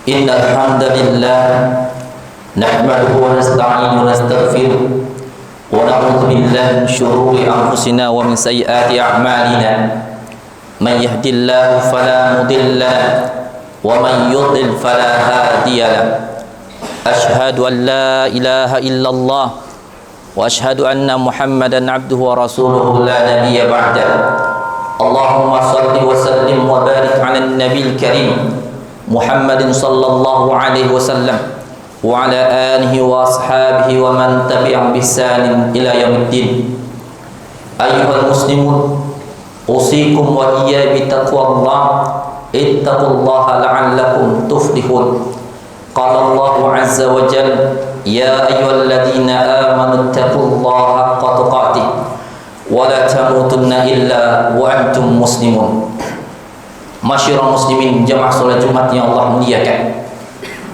إن الحمد لله نحمده ونستعينه ونستغفره ونعوذ بالله من شرور أنفسنا ومن سيئات أعمالنا من يهد الله فلا مضل له ومن يضلل فلا هادي له أشهد أن لا إله إلا الله وأشهد أن محمدا عبده ورسوله لا نبي بعده اللهم صل وسلم وبارك على النبي الكريم محمد صلى الله عليه وسلم وعلى آله وأصحابه ومن تبعهم بإحسان إلى يوم الدين. أيها المسلمون أوصيكم وإياي بتقوى الله اتقوا الله لعلكم تفلحون. قال الله عز وجل يا أيها الذين آمنوا اتقوا الله حق تقاته ولا تموتن إلا وأنتم مسلمون. Masyiral muslimin, jamaah salat Jumat yang Allah muliakan.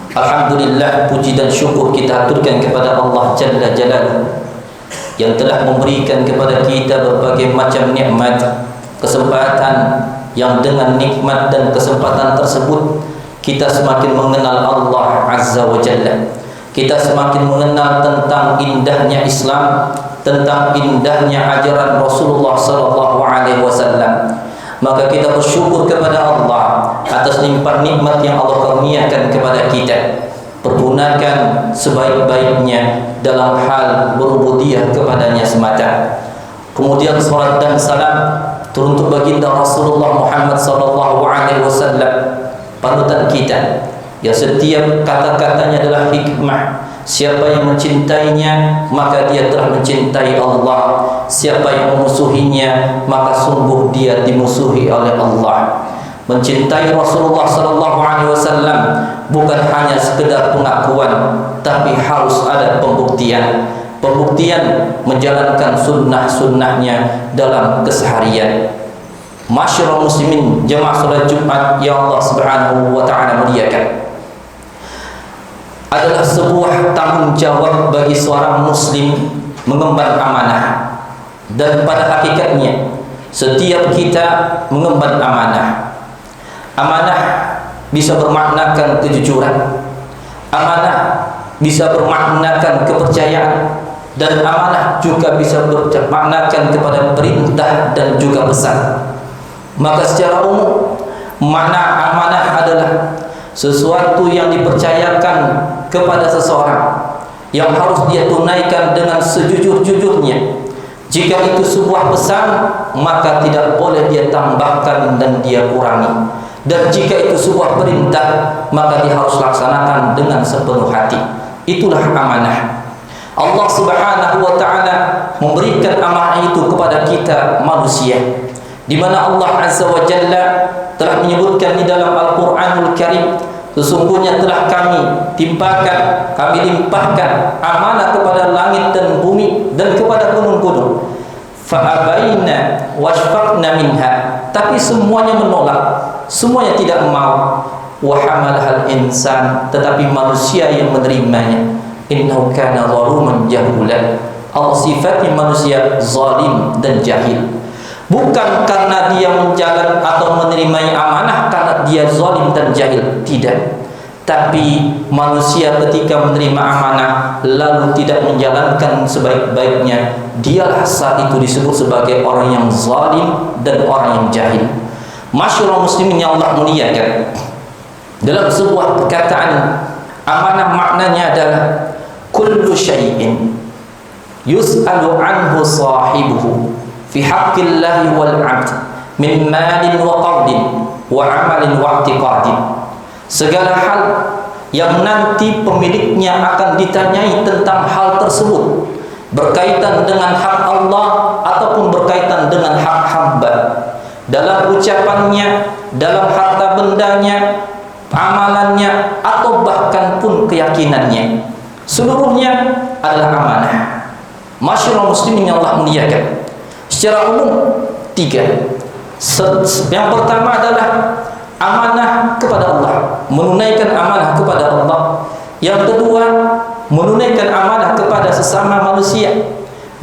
Alhamdulillah, puji dan syukur kita aturkan kepada Allah Jalla Jalaluhu yang telah memberikan kepada kita berbagai macam nikmat, kesempatan yang dengan nikmat dan kesempatan tersebut kita semakin mengenal Allah Azza wa Jalla. Kita semakin mengenal tentang indahnya Islam, tentang indahnya ajaran Rasulullah sallallahu alaihi wasallam. Maka kita bersyukur kepada Allah atas limpah nikmat yang Allah karuniakan kepada kita. Pergunakan sebaik-baiknya dalam hal berubudiyah kepadanya semata. Kemudian salat dan salam turun untuk baginda Rasulullah Muhammad sallallahu alaihi wasallam, panutan kita yang setiap kata-katanya adalah hikmah. Siapa yang mencintainya maka dia telah mencintai Allah. Siapa yang memusuhinya maka sungguh dia dimusuhi oleh Allah. Mencintai Rasulullah sallallahu alaihi wasallam bukan hanya sekedar pengakuan, tapi harus ada pembuktian. Pembuktian menjalankan sunnah-sunnahnya dalam keseharian. Masyiral muslimin, jemaah salat Jumat yang Allah Subhanahu wa taala muliakan, adalah sebuah tanggung jawab bagi seorang muslim mengemban amanah. Dan pada hakikatnya setiap kita mengemban amanah. Amanah bisa bermaknakan kejujuran, amanah bisa bermaknakan kepercayaan, dan amanah juga bisa bermaknakan kepada perintah dan juga pesan. Maka secara umum makna amanah adalah sesuatu yang dipercayakan kepada seseorang yang harus dia tunaikan dengan sejujur-jujurnya. Jika itu sebuah pesan, maka tidak boleh dia tambahkan dan dia kurangi. Dan jika itu sebuah perintah, maka dia harus laksanakan dengan sepenuh hati. Itulah amanah. Allah Subhanahu wa taala memberikan amanah itu kepada kita manusia, di mana Allah Azza wa Jalla telah menyebutkan di dalam Al-Qur'anul Karim, sesungguhnya telah kami timpakan, kami limpahkan amanah kepada langit dan bumi dan kepada gunung-gunung. Fa'abaina washfaqna minha, tapi semuanya menolak, semuanya tidak mau. Wa hamalahal insan, tetapi manusia yang menerimanya. Innahu kana zaluman jahula. Allah sifati manusia zalim dan jahil. Bukan karena dia menjalankan atau menerima amanah karena dia zalim dan jahil, tidak. Tapi manusia ketika menerima amanah lalu tidak menjalankan sebaik-baiknya, dialah saat itu disebut sebagai orang yang zalim dan orang yang jahil. Masyiral muslimin yang Allah muliakan, dalam sebuah perkataan amanah maknanya adalah kullu syai'in yus'alu anhu sahibuhu fi haqqillahi wal 'abd min malin wa qawlin wa 'amalin wa i'tiqadin. Segala hal yang nanti pemiliknya akan ditanyai tentang hal tersebut, berkaitan dengan hak Allah ataupun berkaitan dengan hak hamba, dalam ucapannya, dalam harta bendanya, amalannya, atau bahkan pun keyakinannya, seluruhnya adalah amanah. Masyiral muslimin yang Allah muliakan, secara umum tiga. Yang pertama adalah amanah kepada Allah, menunaikan amanah kepada Allah. Yang kedua, menunaikan amanah kepada sesama manusia.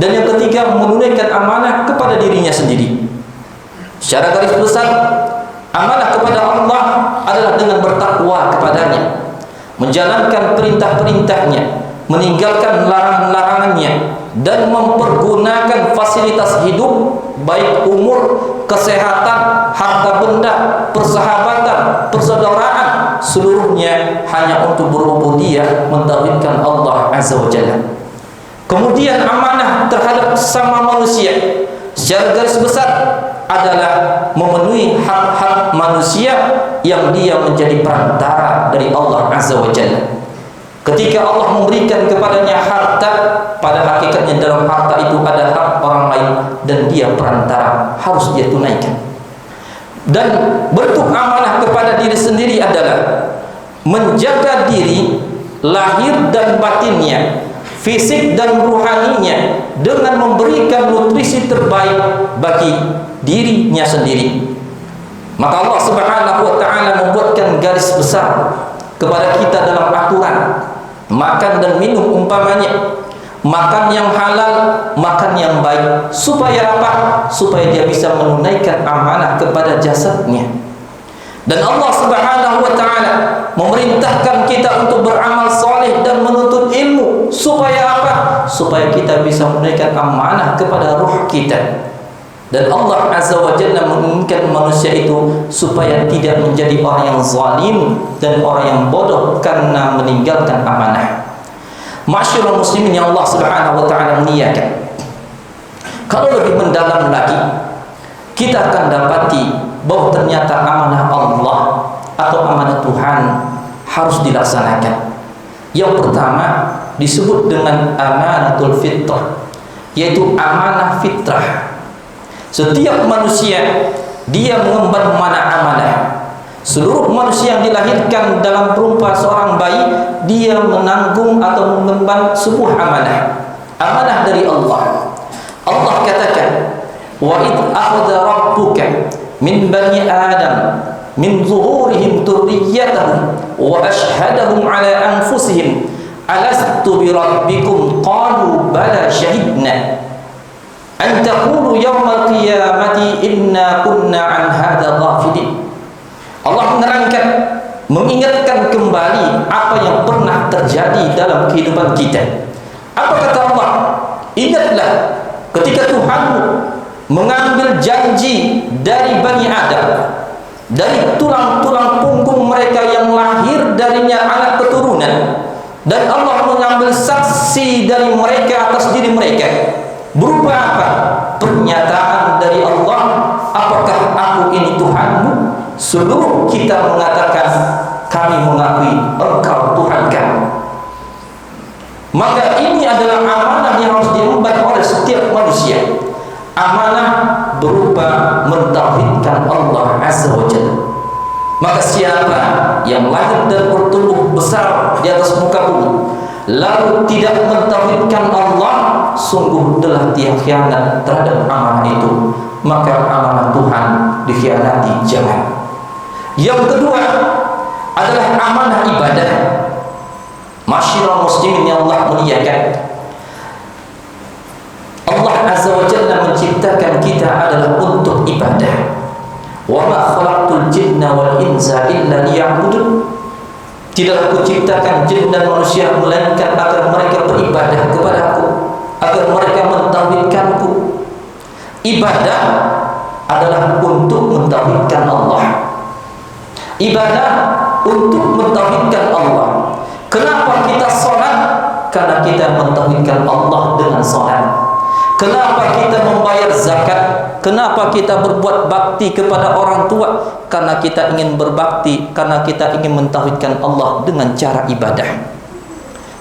Dan yang ketiga, menunaikan amanah kepada dirinya sendiri. Secara garis besar, amanah kepada Allah adalah dengan bertakwa kepadanya, menjalankan perintah-perintahnya, meninggalkan larangan-larangannya, dan mempergunakan fasilitas hidup baik umur, kesehatan, harta benda, persahabatan, persaudaraan, seluruhnya hanya untuk berubudiyah mentauhidkan Allah Azza wa Jalla. Kemudian amanah terhadap sesama manusia secara garis besar adalah memenuhi hak-hak manusia yang dia menjadi perantara dari Allah Azza wa Jalla. Ketika Allah memberikan kepadanya harta, pada hakikatnya dalam harta itu ada hak orang lain dan dia perantara, harus dia tunaikan. Dan bentuk amanah kepada diri sendiri adalah menjaga diri lahir dan batinnya, fisik dan ruhaninya, dengan memberikan nutrisi terbaik bagi dirinya sendiri. Maka Allah Subhanahu wa taala membuatkan garis besar kepada kita dalam aturan makan dan minum, umpamanya makan yang halal, makan yang baik, supaya apa? Supaya dia bisa menunaikan amanah kepada jasadnya. Dan Allah Subhanahu wa taala memerintahkan kita untuk beramal saleh dan menuntut ilmu, supaya apa? Supaya kita bisa menunaikan amanah kepada ruh kita. Dan Allah Azza wa Jalla menginginkan manusia itu supaya tidak menjadi orang yang zalim dan orang yang bodoh karena meninggalkan amanah. Ma'asyiral muslimin yang Allah Subhanahu wa taala muliakan, kalau lebih mendalam lagi, kita akan dapati bahwa ternyata amanah Allah atau amanah Tuhan harus dilaksanakan. Yang pertama disebut dengan amanatul fitrah, yaitu amanah fitrah. Setiap manusia dia mengemban amanah. Seluruh manusia yang dilahirkan dalam perumpa seorang bayi, dia menanggung atau mengemban sebuah amanah. Amanah dari Allah. Allah katakan, wa id akhadha rabbuka min bani adam min zuhurihim dzurriyyatahum wa ashhadahum ala anfusihim alastu bi rabbikum qalu bala syahidna an taqulu yawmal qiyamati inna kunna an hadza ghafilin. Allah menerangkan, mengingatkan kembali apa yang pernah terjadi dalam kehidupan kita. Apa kata Allah? Ingatlah ketika Tuhanmu mengambil janji dari Bani Adam, dari tulang-tulang punggung mereka yang lahir darinya anak keturunan, dan Allah mengambil saksi dari mereka atas diri mereka. Berupa apa? Pernyataan dari Allah, apakah aku ini Tuhanmu? Seluruh kita mengatakan, kami mengakui Engkau Tuhan kami. Maka ini adalah amanah yang harus diemban oleh setiap manusia. Amanah berupa mentauhidkan Allah Azza wa Jalla. Maka siapa yang lahir dan bertumbuh besar di atas muka bumi lalu tidak mentauhidkan Allah, sungguh telah dia khianat terhadap amanah itu. Maka amanah Tuhan dikhianati, jangan. Yang kedua adalah amanah ibadah. Masyiral muslimin yang Allah muliakan, Allah Azza wa Jalla menciptakan kita adalah untuk ibadah. Wa ma khalaqtul jinna wal insa illa liya'budun. Tidaklah aku ciptakan jin dan manusia melainkan agar mereka beribadah kepadaku, agar mereka mentauhidkanku. Ibadah adalah untuk mentauhidkan Allah. Ibadah untuk mentauhidkan Allah. Kenapa kita sholat? Karena kita mentauhidkan Allah dengan sholat. Kenapa kita membayar zakat? Kenapa kita berbuat bakti kepada orang tua? Karena kita ingin berbakti, karena kita ingin mentauhidkan Allah dengan cara ibadah.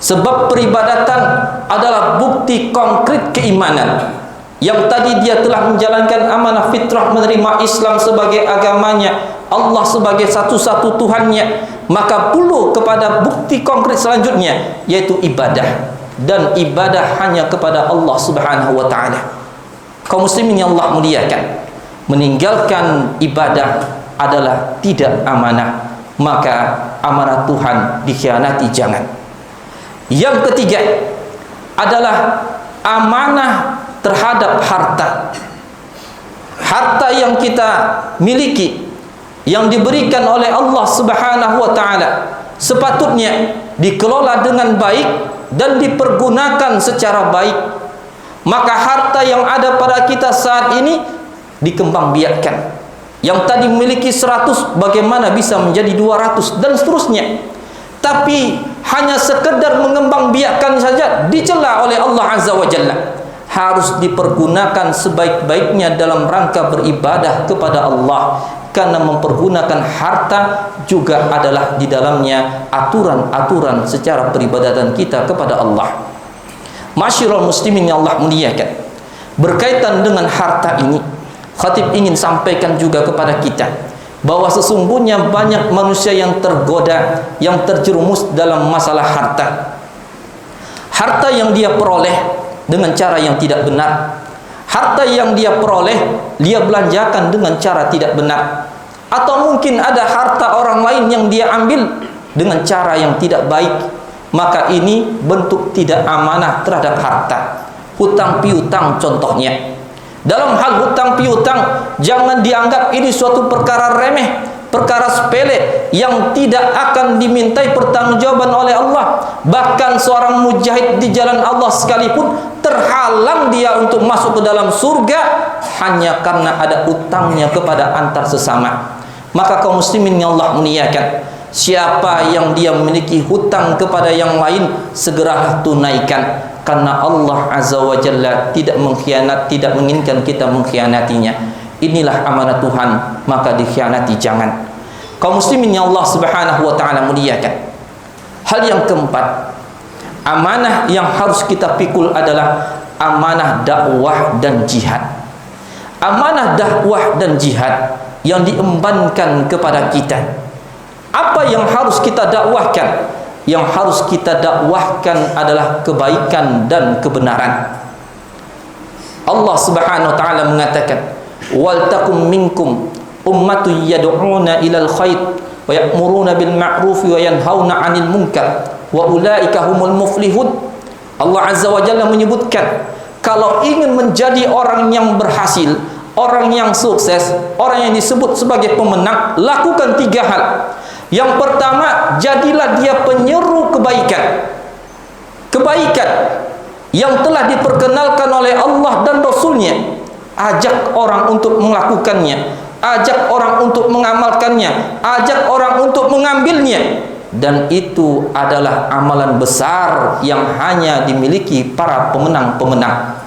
Sebab peribadatan adalah bukti konkret keimanan. Yang tadi dia telah menjalankan amanah fitrah, menerima Islam sebagai agamanya, Allah sebagai satu-satu Tuhannya, maka perlu kepada bukti konkret selanjutnya, yaitu ibadah. Dan ibadah hanya kepada Allah Subhanahu wa ta'ala. Kaum muslimin yang Allah muliakan, meninggalkan ibadah adalah tidak amanah, maka amanah Tuhan dikhianati, jangan. Yang ketiga adalah amanah terhadap harta. Harta yang kita miliki, yang diberikan oleh Allah Subhanahu wa ta'ala sepatutnya dikelola dengan baik dan dipergunakan secara baik. Maka harta yang ada pada kita saat ini dikembangbiakkan. Yang tadi memiliki 100 bagaimana bisa menjadi 200 dan seterusnya. Tapi hanya sekedar mengembangbiakkan saja dicela oleh Allah Azza wa Jalla. Harus dipergunakan sebaik-baiknya dalam rangka beribadah kepada Allah. Karena mempergunakan harta juga adalah di dalamnya aturan-aturan secara peribadatan kita kepada Allah. Masyiral muslimin yang Allah muliakan, berkaitan dengan harta ini, khatib ingin sampaikan juga kepada kita bahwa sesungguhnya banyak manusia yang tergoda, yang terjerumus dalam masalah harta. Harta yang dia peroleh dengan cara yang tidak benar, harta yang dia peroleh dia belanjakan dengan cara tidak benar, atau mungkin ada harta orang lain yang dia ambil dengan cara yang tidak baik. Maka ini bentuk tidak amanah terhadap harta. Hutang piutang contohnya. Dalam hal hutang piutang, jangan dianggap ini suatu perkara remeh, perkara sepele yang tidak akan dimintai pertanggungjawaban oleh Allah. Bahkan seorang mujahid di jalan Allah sekalipun terhalang dia untuk masuk ke dalam surga hanya karena ada utangnya kepada antar sesama. Maka kaum muslimin yang Allah muliakan, siapa yang dia memiliki hutang kepada yang lain, segeralah tunaikan, karena Allah Azza wa Jalla tidak menginginkan kita mengkhianatinya. Inilah amanah Tuhan, maka dikhianati jangan. Kaum muslimin yang Allah Subhanahu wa taala muliakan, hal yang keempat, amanah yang harus kita pikul adalah amanah dakwah dan jihad. Amanah dakwah dan jihad yang diembankan kepada kita. Apa yang harus kita dakwahkan? Yang harus kita dakwahkan adalah kebaikan dan kebenaran. Allah Subhanahu wa taala mengatakan, "Wal takum minkum ummatun yad'una ilal khair wa ya'muruna bil ma'ruf wa yanhauna 'anil munkar wa ulaika humul muflihun." Allah Azza wa Jalla menyebutkan, kalau ingin menjadi orang yang berhasil, orang yang sukses, orang yang disebut sebagai pemenang, lakukan 3 hal. Yang pertama, jadilah dia penyeru kebaikan. Kebaikan yang telah diperkenalkan oleh Allah dan Rasulnya. Ajak orang untuk melakukannya, ajak orang untuk mengamalkannya, ajak orang untuk mengambilnya. Dan itu adalah amalan besar yang hanya dimiliki para pemenang-pemenang.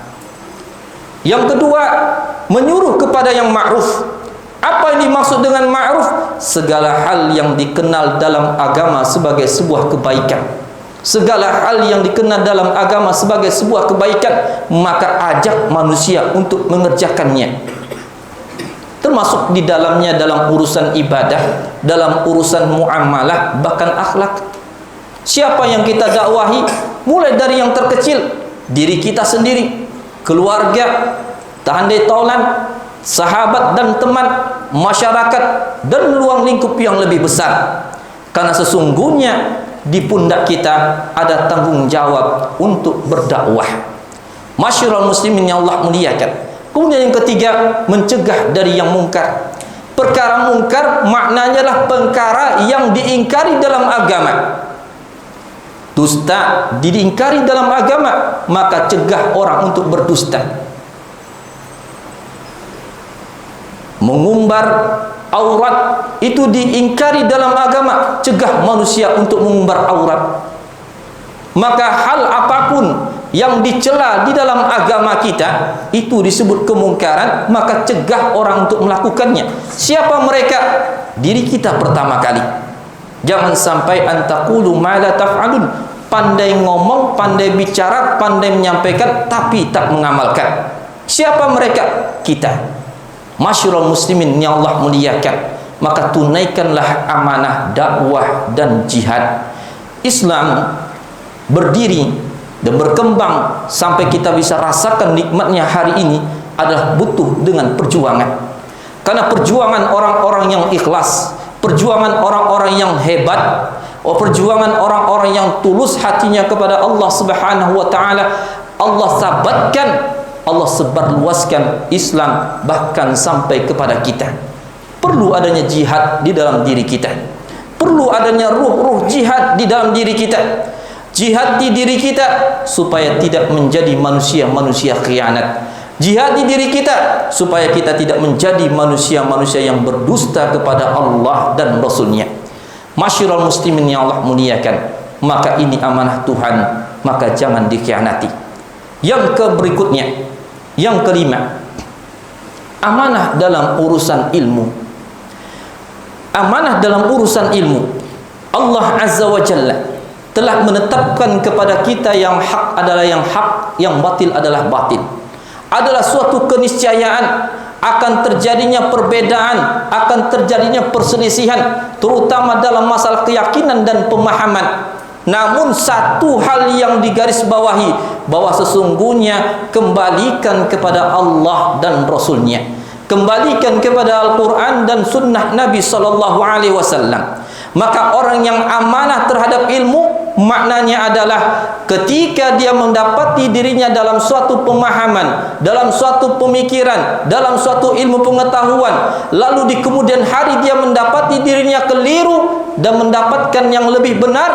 Yang kedua, menyuruh kepada yang ma'ruf. Apa yang dimaksud dengan ma'ruf? Segala hal yang dikenal dalam agama sebagai sebuah kebaikan. Segala hal yang dikenal dalam agama sebagai sebuah kebaikan, maka ajak manusia untuk mengerjakannya. Termasuk di dalamnya dalam urusan ibadah, dalam urusan muamalah, bahkan akhlak. Siapa yang kita dakwahi? Mulai dari yang terkecil, diri kita sendiri, keluarga, handai taulan, sahabat dan teman, masyarakat, dan ruang lingkup yang lebih besar. Karena sesungguhnya di pundak kita ada tanggung jawab untuk berdakwah. Masyiral muslimin yang Allah muliakan. Kemudian yang ketiga, mencegah dari yang mungkar. Perkara mungkar maknanya adalah perkara yang diingkari dalam agama. Dusta diingkari dalam agama, maka cegah orang untuk berdusta. Mengumbar aurat itu diingkari dalam agama, cegah manusia untuk mengumbar aurat. Maka hal apapun yang dicela di dalam agama kita itu disebut kemungkaran, maka cegah orang untuk melakukannya. Siapa mereka? Diri kita pertama kali. Jangan sampai antaqulu ma la taf'alun, pandai ngomong, pandai bicara, pandai menyampaikan tapi tak mengamalkan. Siapa mereka? Kita. Masyiral muslimin yang Allah muliakan, maka tunaikanlah amanah dakwah dan jihad. Islam berdiri dan berkembang sampai kita bisa rasakan nikmatnya hari ini adalah butuh dengan perjuangan. Karena perjuangan orang-orang yang ikhlas, perjuangan orang-orang yang hebat, perjuangan orang-orang yang tulus hatinya kepada Allah Subhanahu wa taala, Allah sabatkan, Allah sebarluaskan Islam bahkan sampai kepada kita. Perlu adanya jihad di dalam diri kita. perlu adanya ruh-ruh jihad di dalam diri kita. Jihad di diri kita supaya tidak menjadi manusia-manusia khianat. Jihad di diri kita supaya kita tidak menjadi manusia-manusia yang berdusta kepada Allah dan Rasulnya. Masyiral muslimin yang Allah muliakan, maka ini amanah Tuhan, maka jangan dikhianati. Yang berikutnya, yang kelima, amanah dalam urusan ilmu. Amanah dalam urusan ilmu, Allah Azza wa Jalla telah menetapkan kepada kita yang hak adalah yang hak, yang batil adalah batil. Adalah suatu keniscayaan akan terjadinya perbedaan, akan terjadinya perselisihan, terutama dalam masalah keyakinan dan pemahaman. Namun satu hal yang digarisbawahi, bahwa sesungguhnya kembalikan kepada Allah dan Rasulnya, kembalikan kepada Al-Quran dan Sunnah Nabi SAW. Maka orang yang amanah terhadap ilmu, maknanya adalah ketika dia mendapati dirinya dalam suatu pemahaman, dalam suatu pemikiran, dalam suatu ilmu pengetahuan, lalu di kemudian hari dia mendapati dirinya keliru dan mendapatkan yang lebih benar,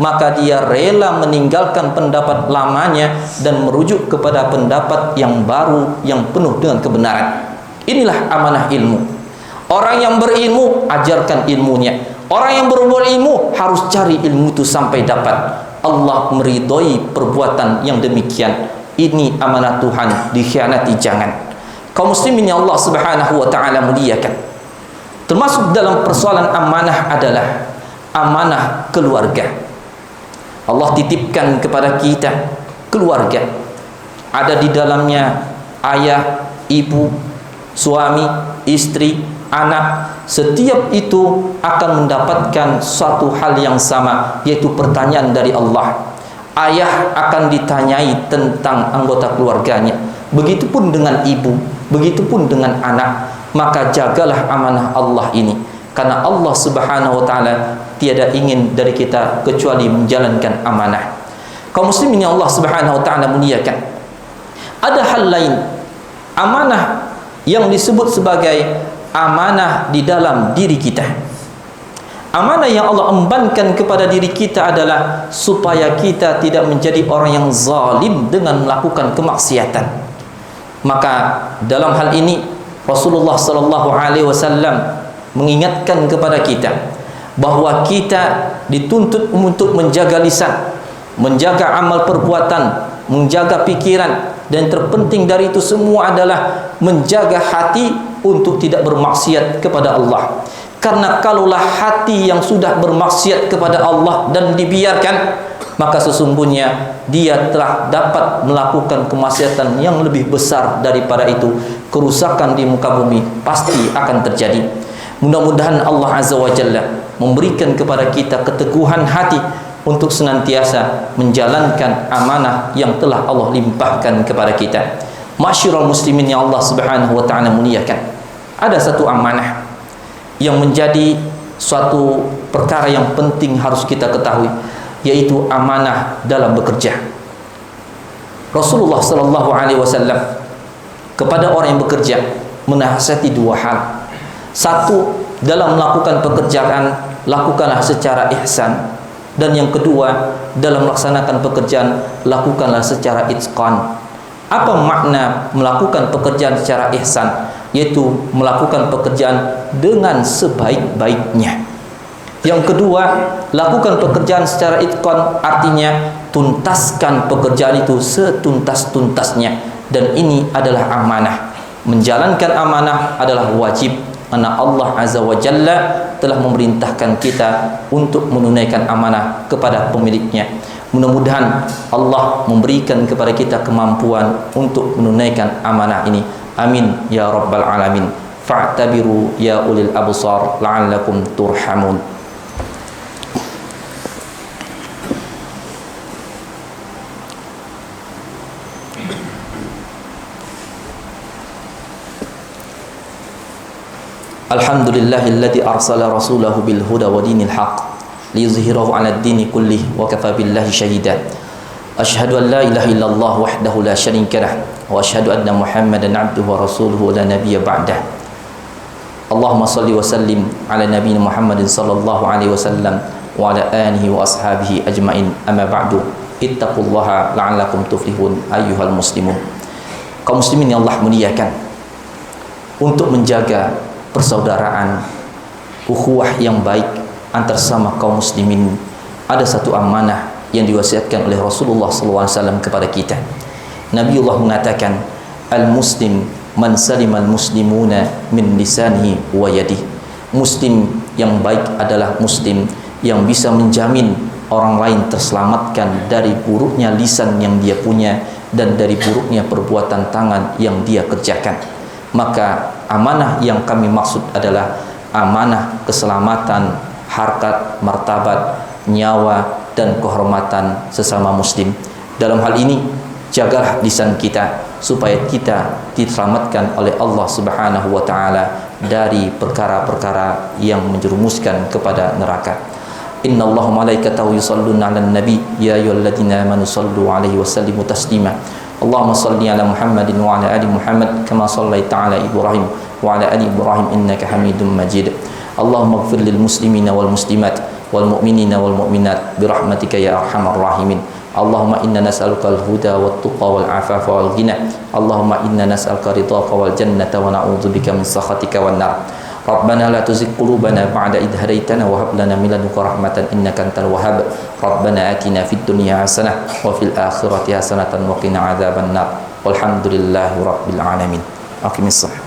maka dia rela meninggalkan pendapat lamanya dan merujuk kepada pendapat yang baru yang penuh dengan kebenaran. Inilah amanah ilmu. Orang yang berilmu, ajarkan ilmunya. Orang yang berilmu harus cari ilmu itu sampai dapat. Allah meridhoi perbuatan yang demikian. Ini amanah Tuhan, dikhianati jangan. Kaum muslimin yang Allah Subhanahu wa taala muliakan, termasuk dalam persoalan amanah adalah amanah keluarga. Allah titipkan kepada kita keluarga. Ada di dalamnya ayah, ibu, suami, istri, anak. Setiap itu akan mendapatkan suatu hal yang sama, yaitu pertanyaan dari Allah. Ayah akan ditanyai tentang anggota keluarganya, begitupun dengan ibu, begitupun dengan anak. Maka jagalah amanah Allah ini, karena Allah Subhanahu wa taala tiada ingin dari kita kecuali menjalankan amanah. Kaum muslimin yang Allah Subhanahu wa taala muliakan, ada hal lain, amanah yang disebut sebagai amanah di dalam diri kita. Amanah yang Allah embankan kepada diri kita adalah supaya kita tidak menjadi orang yang zalim dengan melakukan kemaksiatan. Maka dalam hal ini Rasulullah sallallahu alaihi wasallam mengingatkan kepada kita bahwa kita dituntut untuk menjaga lisan, menjaga amal perbuatan, menjaga pikiran, dan terpenting dari itu semua adalah menjaga hati untuk tidak bermaksiat kepada Allah. Karena kalaulah hati yang sudah bermaksiat kepada Allah dan dibiarkan, maka sesungguhnya dia telah dapat melakukan kemaksiatan yang lebih besar daripada itu. Kerusakan di muka bumi pasti akan terjadi. Mudah-mudahan Allah Azza wa Jalla memberikan kepada kita keteguhan hati untuk senantiasa menjalankan amanah yang telah Allah limpahkan kepada kita. Masyiral muslimin yang Allah Subhanahu wa taala muliakan, ada satu amanah yang menjadi suatu perkara yang penting harus kita ketahui, yaitu amanah dalam bekerja. Rasulullah sallallahu alaihi wasallam kepada orang yang bekerja menasihati dua hal. Satu, dalam melakukan pekerjaan lakukanlah secara ihsan, dan yang kedua, dalam melaksanakan pekerjaan lakukanlah secara itqan. Apa makna melakukan pekerjaan secara ihsan? Yaitu melakukan pekerjaan dengan sebaik-baiknya. Yang kedua, lakukan pekerjaan secara itqan, artinya tuntaskan pekerjaan itu setuntas-tuntasnya. Dan ini adalah amanah. Menjalankan amanah adalah wajib, karena Allah Azza wa Jalla telah memerintahkan kita untuk menunaikan amanah kepada pemiliknya. Mudah-mudahan Allah memberikan kepada kita kemampuan untuk menunaikan amanah ini. Amin ya rabbal alamin. Fa'tabiru ya ulil absar la'allakum turhamun. Alhamdulillahilladzi arsala rasulahu bil huda wa dinil haqq liyuzhirahu 'ala ad-dini kullih wa kafa billahi shahida. Asyhadu an la ilaha illallah wahdahu la syarika lah wa asyhadu anna Muhammadan 'abduhu wa rasuluhu la nabiyya ba'dah. Allahumma salli wa sallim ala nabiyina Muhammadin sallallahu alaihi wasallam wa ala alihi wa ashabihi ajmain. Amma ba'du, ittaqullaha la'allakum tuflihun ayyuhal muslimun. Kaum muslimin yang Allah muliakan, untuk menjaga persaudaraan, ukhuwah yang baik antar sama kaum muslimin, ada satu amanah yang diwasiatkan oleh Rasulullah SAW kepada kita. Nabiullah mengatakan, al-muslim man salimal muslimuna min lisanihi wa yadihi. Muslim yang baik adalah muslim yang bisa menjamin orang lain terselamatkan dari buruknya lisan yang dia punya dan dari buruknya perbuatan tangan yang dia kerjakan. Maka amanah yang kami maksud adalah amanah keselamatan harkat, martabat, nyawa dan kehormatan sesama muslim. Dalam hal ini, jagalah lisan kita supaya kita diselamatkan oleh Allah Subhanahu wa taala dari perkara-perkara yang menjerumuskan kepada neraka. Innallaha malaikatahu yusholluna 'alan nabi ya ayyuhalladzina amanu shallu 'alaihi wa sallimu taslima. Allahumma shalli 'ala Muhammadin wa 'ala ali Muhammad kama shallaita 'ala Ibrahim wa 'ala ali Ibrahim innaka Hamidum Majid. Allahumma ighfir lil muslimina wal muslimat wal mu'minina wal mu'minat birahmatika ya arhamar rahimin. Allahumma inna nas'aluka al-huda wat tuqa wal afafa wal ghina. Allahumma inna nas'aluka ridhaka wal jannata wa na'udzubika min sakhatika wan nar. Rabbana la tuzigh qulubana ba'da idh hadaytana wa hab lana min ladunka rahmatan innaka antal wahhab. Rabbana atina fid dunya hasanah wa fil akhirati hasanatan wa qina adzaban nar. Walhamdulillahi rabbil alamin. Aqimissalah.